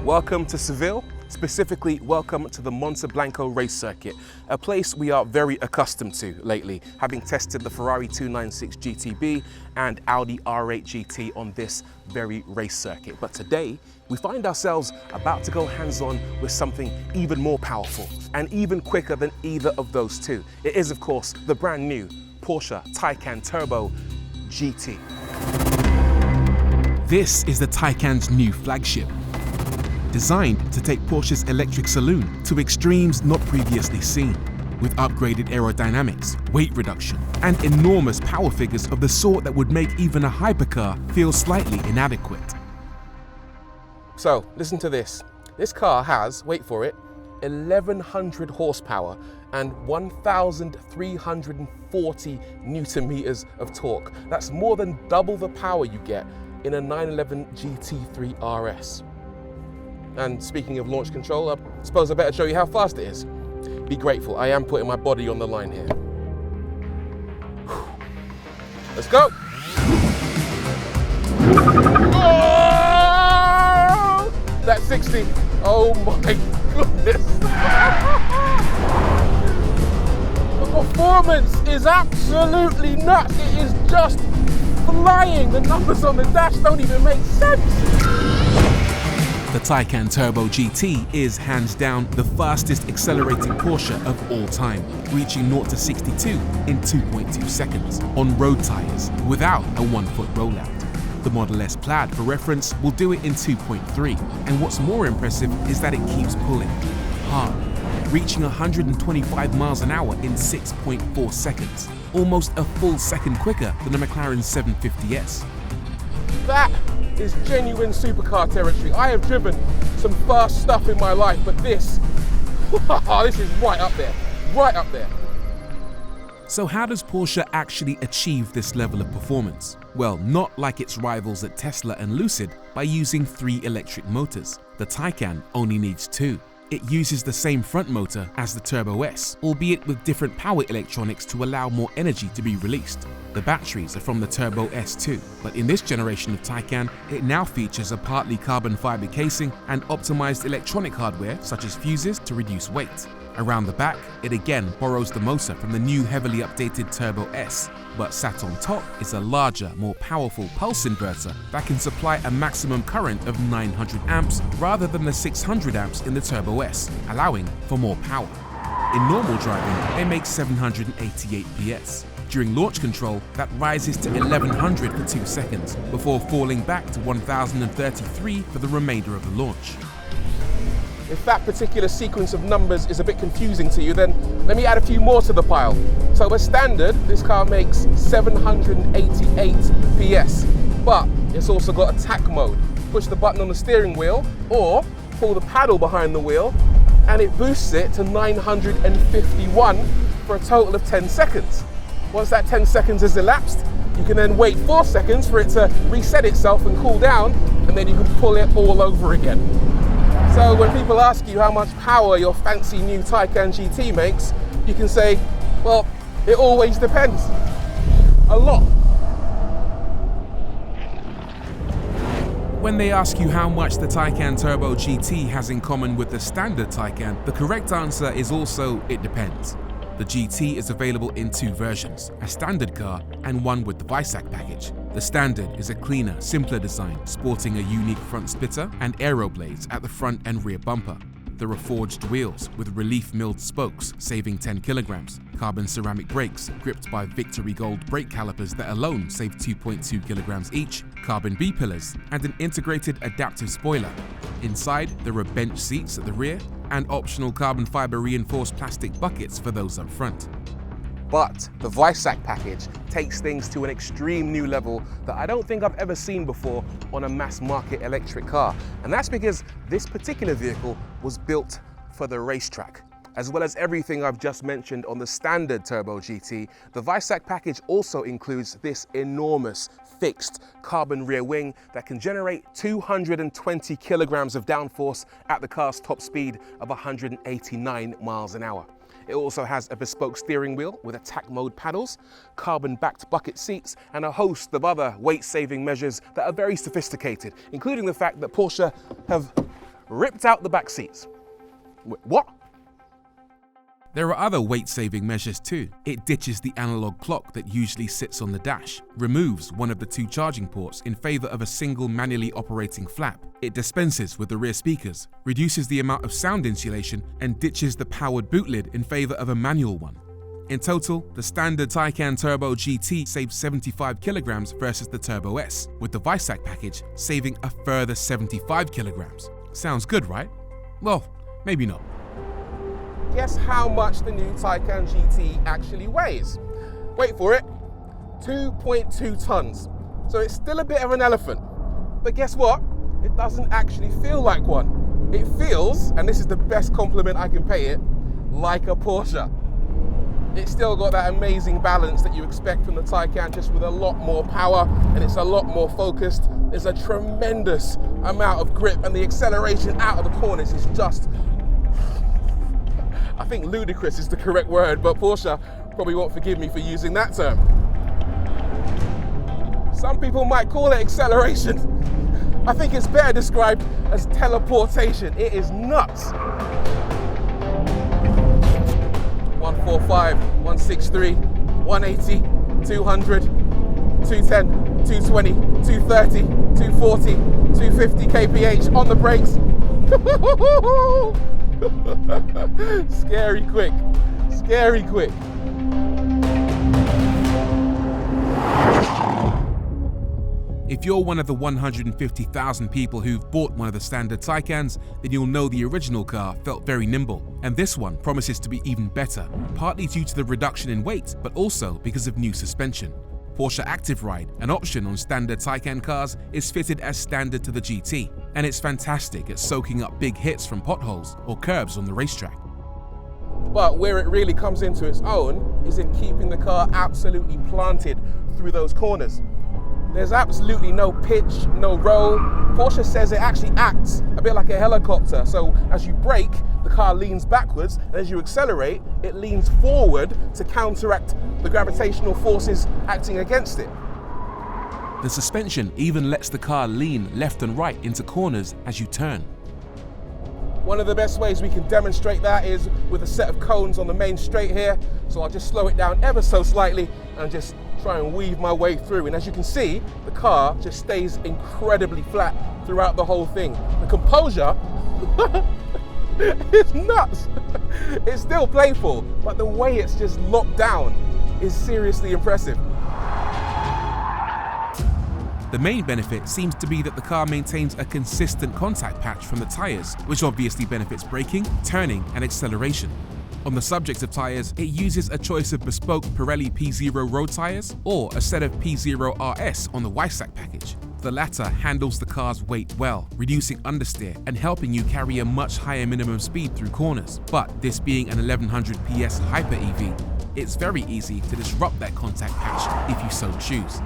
Welcome to Seville, specifically welcome to the Monte Blanco race circuit, a place we are very accustomed to lately, having tested the Ferrari 296 GTB and Audi R8 GT on this very race circuit. But today, we find ourselves about to go hands-on with something even more powerful and even quicker than either of those two. It is, of course, the brand new Porsche Taycan Turbo GT. This is the Taycan's new flagship, designed to take Porsche's electric saloon to extremes not previously seen, with upgraded aerodynamics, weight reduction, and enormous power figures of the sort that would make even a hypercar feel slightly inadequate. So, listen to this. This car has, wait for it, 1,100 horsepower and 1,340 Newton meters of torque. That's more than double the power you get in a 911 GT3 RS. And speaking of launch control, I suppose I better show you how fast it is. Be grateful, I am putting my body on the line here. Let's go! Oh! That's 60. Oh my goodness. The performance is absolutely nuts. It is just flying. The numbers on the dash don't even make sense. The Taycan Turbo GT is hands down the fastest accelerating Porsche of all time, reaching 0 to 62 in 2.2 seconds on road tyres without a 1-foot rollout. The Model S Plaid, for reference, will do it in 2.3, and what's more impressive is that it keeps pulling hard, reaching 125 miles an hour in 6.4 seconds, almost a full second quicker than a McLaren 750S. That is genuine supercar territory. I have driven some fast stuff in my life, but this is right up there, right up there. So how does Porsche actually achieve this level of performance? Well, not like its rivals at Tesla and Lucid by using 3 electric motors. The Taycan only needs 2. It uses the same front motor as the Turbo S, albeit with different power electronics to allow more energy to be released. The batteries are from the Turbo S2, but in this generation of Taycan, it now features a partly carbon fiber casing and optimized electronic hardware such as fuses to reduce weight. Around the back, it again borrows the motor from the new heavily updated Turbo S, but sat on top is a larger, more powerful pulse inverter that can supply a maximum current of 900 amps rather than the 600 amps in the Turbo S, allowing for more power. In normal driving, it makes 788 PS. During launch control, that rises to 1100 for 2 seconds, before falling back to 1033 for the remainder of the launch. If that particular sequence of numbers is a bit confusing to you, then let me add a few more to the pile. So as standard, this car makes 788 PS, but it's also got attack mode. Push the button on the steering wheel or pull the paddle behind the wheel and it boosts it to 951 for a total of 10 seconds. Once that 10 seconds has elapsed, you can then wait 4 seconds for it to reset itself and cool down, and then you can pull it all over again. So when people ask you how much power your fancy new Taycan GT makes, you can say, well, it always depends. A lot. When they ask you how much the Taycan Turbo GT has in common with the standard Taycan, the correct answer is also, it depends. The GT is available in 2 versions, a standard car and one with the Weissach package. The standard is a cleaner, simpler design, sporting a unique front splitter and aero blades at the front and rear bumper. There are forged wheels with relief milled spokes, saving 10 kilograms, carbon ceramic brakes gripped by Victory Gold brake calipers that alone save 2.2 kilograms each, carbon B-pillars, and an integrated adaptive spoiler. Inside, there are bench seats at the rear and optional carbon fiber reinforced plastic buckets for those up front. But the Weissach package takes things to an extreme new level that I don't think I've ever seen before on a mass market electric car. And that's because this particular vehicle was built for the racetrack. As well as everything I've just mentioned on the standard Turbo GT, the Weissach package also includes this enormous fixed carbon rear wing that can generate 220 kilograms of downforce at the car's top speed of 189 miles an hour. It also has a bespoke steering wheel with attack mode paddles, carbon-backed bucket seats, and a host of other weight-saving measures that are very sophisticated, including the fact that Porsche have ripped out the back seats. What? There are other weight-saving measures too. It ditches the analog clock that usually sits on the dash, removes one of the two charging ports in favor of a single manually operating flap. It dispenses with the rear speakers, reduces the amount of sound insulation, and ditches the powered boot lid in favor of a manual one. In total, the standard Taycan Turbo GT saves 75 kilograms versus the Turbo S, with the Visac package saving a further 75 kilograms. Sounds good, right? Well, maybe not. Guess how much the new Taycan GT actually weighs? Wait for it, 2.2 tons. So it's still a bit of an elephant. But guess what? It doesn't actually feel like one. It feels, and this is the best compliment I can pay it, like a Porsche. It's still got that amazing balance that you expect from the Taycan, just with a lot more power, and it's a lot more focused. There's a tremendous amount of grip, and the acceleration out of the corners is just, I think ludicrous is the correct word, but Porsche probably won't forgive me for using that term. Some people might call it acceleration. I think it's better described as teleportation. It is nuts. 145, 163, 180, 200, 210, 220, 230, 240, 250 kph on the brakes. Scary quick, scary quick. If you're one of the 150,000 people who've bought one of the standard Taycans, then you'll know the original car felt very nimble, and this one promises to be even better, partly due to the reduction in weight, but also because of new suspension. Porsche Active Ride, an option on standard Taycan cars, is fitted as standard to the GT, and it's fantastic at soaking up big hits from potholes or curbs on the racetrack. But where it really comes into its own is in keeping the car absolutely planted through those corners. There's absolutely no pitch, no roll. Porsche says it actually acts a bit like a helicopter. So as you brake, the car leans backwards, and as you accelerate, it leans forward to counteract the gravitational forces acting against it. The suspension even lets the car lean left and right into corners as you turn. One of the best ways we can demonstrate that is with a set of cones on the main straight here. So I'll just slow it down ever so slightly and just try and weave my way through. And as you can see, the car just stays incredibly flat throughout the whole thing. The composure is nuts. It's still playful, but the way it's just locked down is seriously impressive. The main benefit seems to be that the car maintains a consistent contact patch from the tyres, which obviously benefits braking, turning and acceleration. On the subject of tyres, it uses a choice of bespoke Pirelli P0 road tyres or a set of P0 RS on the Weissach package. The latter handles the car's weight well, reducing understeer and helping you carry a much higher minimum speed through corners. But this being an 1100 PS Hyper EV, it's very easy to disrupt that contact patch if you so choose.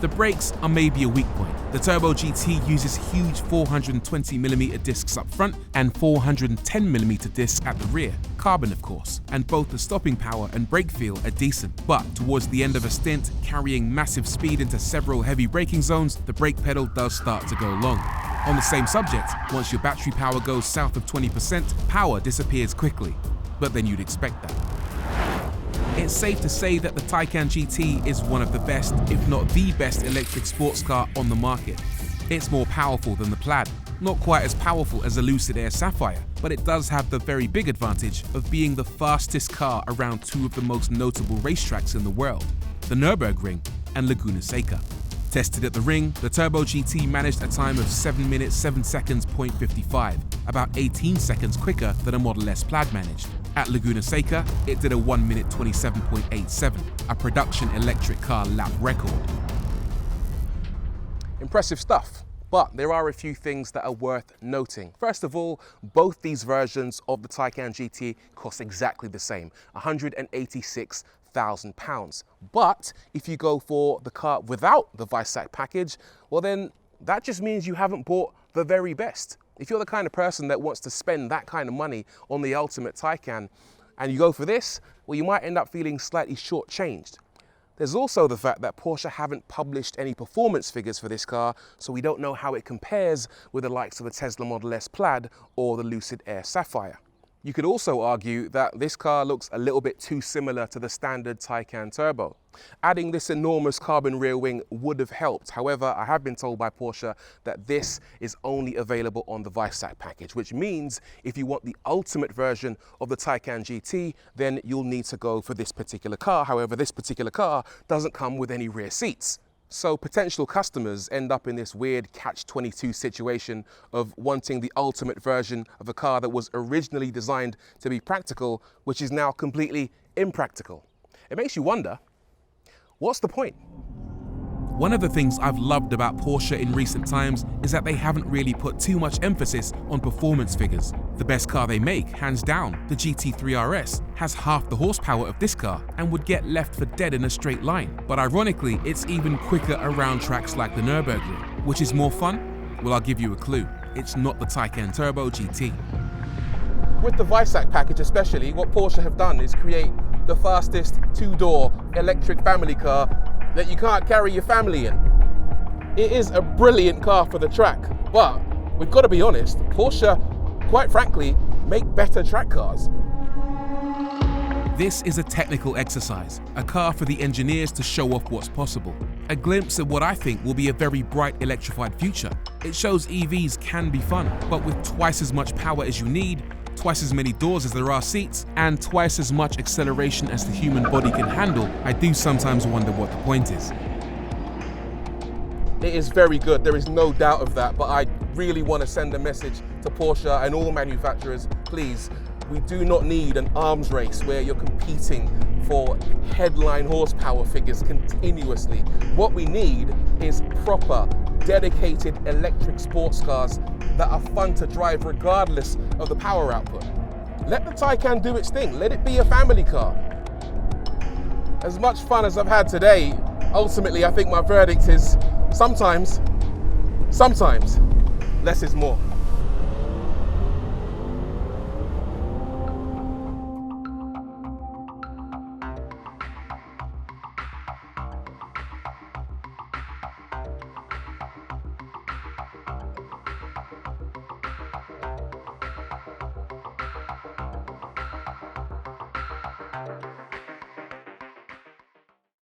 The brakes are maybe a weak point. The Turbo GT uses huge 420mm discs up front and 410mm discs at the rear, carbon of course, and both the stopping power and brake feel are decent. But towards the end of a stint, carrying massive speed into several heavy braking zones, the brake pedal does start to go long. On the same subject, once your battery power goes south of 20%, power disappears quickly, but then you'd expect that. It's safe to say that the Taycan GT is one of the best, if not the best electric sports car on the market. It's more powerful than the Plaid, not quite as powerful as a Lucid Air Sapphire, but it does have the very big advantage of being the fastest car around two of the most notable racetracks in the world, the Nürburgring and Laguna Seca. Tested at the ring, the Turbo GT managed a time of 7 minutes 7 seconds .55, about 18 seconds quicker than a Model S Plaid managed. At Laguna Seca, it did a 1 minute 27.87, a production electric car lap record. Impressive stuff, but there are a few things that are worth noting. First of all, both these versions of the Taycan GT cost exactly the same, £186,000. But if you go for the car without the Weissach package, well then that just means you haven't bought the very best. If you're the kind of person that wants to spend that kind of money on the ultimate Taycan and you go for this, well, you might end up feeling slightly shortchanged. There's also the fact that Porsche haven't published any performance figures for this car, so we don't know how it compares with the likes of the Tesla Model S Plaid or the Lucid Air Sapphire. You could also argue that this car looks a little bit too similar to the standard Taycan Turbo. Adding this enormous carbon rear wing would have helped. However, I have been told by Porsche that this is only available on the Weissach package, which means if you want the ultimate version of the Taycan GT, then you'll need to go for this particular car. However, this particular car doesn't come with any rear seats. So potential customers end up in this weird catch-22 situation of wanting the ultimate version of a car that was originally designed to be practical, which is now completely impractical. It makes you wonder, what's the point? One of the things I've loved about Porsche in recent times is that they haven't really put too much emphasis on performance figures. The best car they make, hands down, the GT3 RS, has half the horsepower of this car and would get left for dead in a straight line. But ironically, it's even quicker around tracks like the Nürburgring. Which is more fun? Well, I'll give you a clue. It's not the Taycan Turbo GT. With the Weissach package especially, what Porsche have done is create the fastest two-door electric family car that you can't carry your family in. It is a brilliant car for the track, but we've got to be honest, Porsche, quite frankly, make better track cars. This is a technical exercise, a car for the engineers to show off what's possible. A glimpse at what I think will be a very bright electrified future. It shows EVs can be fun, but with twice as much power as you need, twice as many doors as there are seats, and twice as much acceleration as the human body can handle, I do sometimes wonder what the point is. It is very good, there is no doubt of that, but I really want to send a message to Porsche and all manufacturers, please, we do not need an arms race where you're competing for headline horsepower figures continuously. What we need is proper, dedicated electric sports cars that are fun to drive regardless of the power output. Let the Taycan do its thing, let it be a family car. As much fun as I've had today, ultimately I think my verdict is sometimes less is more.